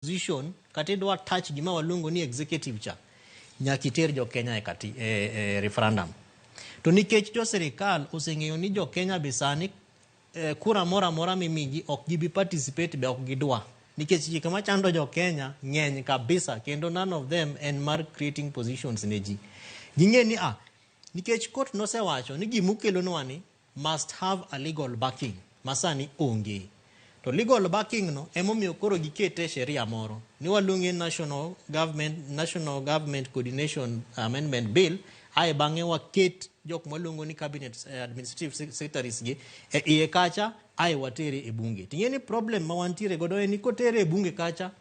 position kata idwa touch gima walungo ni executive cha nyaka iter jokenya e referendum. To nikech jo sirkal oseng'eyo ni jokenya bisani kura mora mimigi ok gibi participate be ok gidwa. Nikech chike machando jokenya ng'eny kabisa kendo none of them and mar creating positions ne ji. Ging'e ni nikech court nosewacho ni gimukelo nwani must have a legal backing masani onge. To legal backing no emomiyo koro gikete sheria moro ni walunge National Government Coordination Amendment Bill ai bang'e waket jok malungo ni cabinet administrative secretaries gi iye kacha ai watere e bunge. Ting'eni problem ma wantiere godo en ni kotere e bunge kacha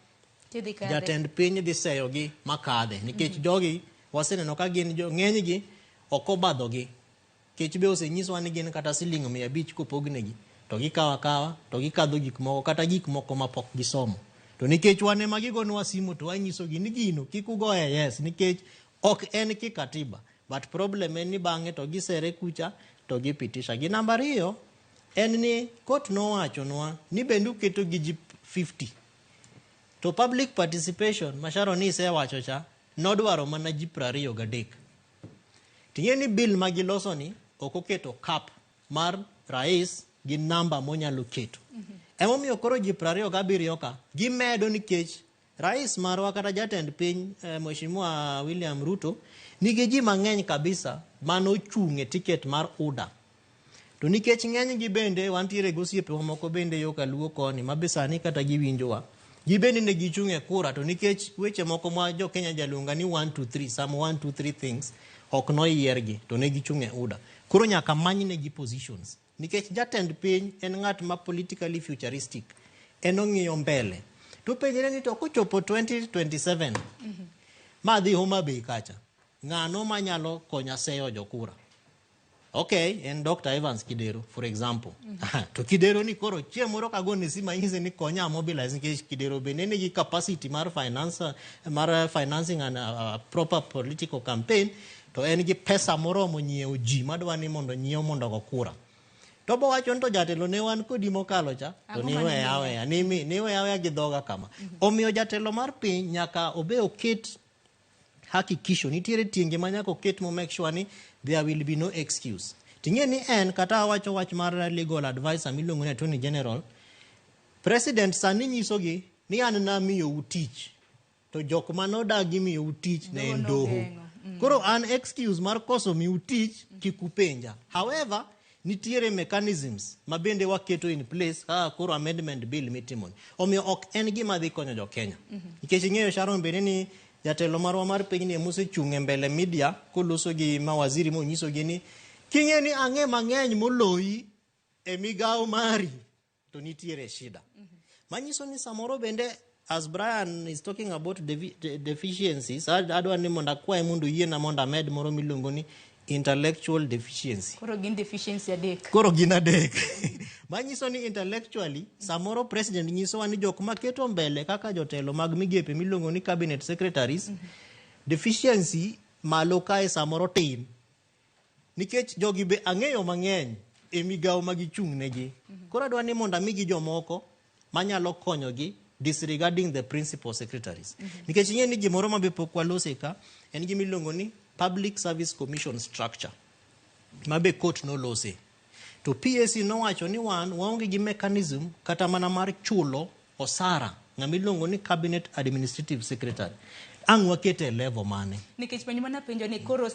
jatend piny dhi seyo gi makadhe nikech jogi waseneno ka gin ng'eny gi okobadho gi kech be osenyiswa ni gin kata siling 500 kopognegi to gikawa to gikadho gik moko kata gik moko mapok gisomo. To nikech wane magigonwa simo to wanyiso gi ni gino kik ugoye yes nikech ok en ki katiba, but problem en ni bang'e to gisere kucha to gipitisha gi. Namba 2 en ni court nowachonwa ni bendu keto gi ji 50 to public participation masharo ni isewacho cha nodwaro mana ji 23. Ting'eni bill magiloso ni okoketo cap mar rais gi namba monyalo keto. Emomiyo koro ji 27 ka gimedo nikech rais marwa kata jatend piny Mheshimiwa William Ruto nigi ji mang'eny kabisa mano chung'e ticket mar UDA. To nikech ng'eny gi bende wantiere gosiepe moko bende yo kaluo koni mabisani kata giwinjowa gibende ne gichung'e kura. To nikech weche moko ma jo Kenya jalunga ni 1 2 3 some 1 2 3 things ok noyiergi to ne gichung'e UDA. Koro nyaka manyne gi positions nikech jatend piny en ng'at ma politically futuristic, en ong'iyo mbele. To penjre ni to kochopo 2027 madhi Homa Bay kacha ng'ano manyalo konya seyo jokura. Okay, en Dr. Evans Kidero for example. To Kidero ni koro chiemoro kagone sima nyise ni konya mobilize nikech Kidero bende nigi capacity mar financing and proper political campaign to en gi pesa moromo nyiewo ji madwa ni mondo nyiew mondo go kura. To bo wacho to jatelo ne wan kodi mokalo cha to niwe yawe gi dhoga kama. Omiyo jatelo mar piny nyaka obe oket hakikisho nitiere tienge manyaka oket mo make sure ni there will be no excuse. Ting'eni en kata wacho wach mar legal advisor miluongo ni Attorney General President sani nyisogi ni an na miyo utich to jok manodagi miyo utich ne en doho. Koro an excuse mar koso miyo utich kikupenja. However nitiere mechanisms mabende waketo in place koro amendment bill mitimoni. Omiyo ok en gima dhi konyo jo Kenya. Nikech ing'eyo Sharon bende ni jatelo marwa mar piny ni mose chung'e mbele media koloso gi mawaziri monyiso gi ni king'e ni ang'e mang'eny moloyi e migawo mari to nitiere shida. Manyiso ni samoro bende as Brian is talking about deficiencies adwa ni mondo akwaye mondo yiena mondo amed moro miluongo ni intellectual deficiency. Koro gin deficiency adek. Koro gin adek. Manyiso ni intellectually samoro president nyiso ni jok maketo mbele kaka jotelo mag migepe miluongo ni cabinet secretaries deficiency malo kae samoro tin. Nikech jogi be ang'eyo mang'eny e migawo magichung' negi. Koro adwa ni mondo amigi jomoko manyalo konyogi disregarding the principal secretaries. Nikech ing'e ni gimoro mabe pok walose ka en gimiluongo ni Public Service Commission structure mabe court no lose. To PSC no wacho ni waonge gi mechanism kata mana mar chulo osara ng'amiluongo ni Cabinet Administrative Secretary. Ang' wakete level mane. Nikech penjo mana penjo ni koro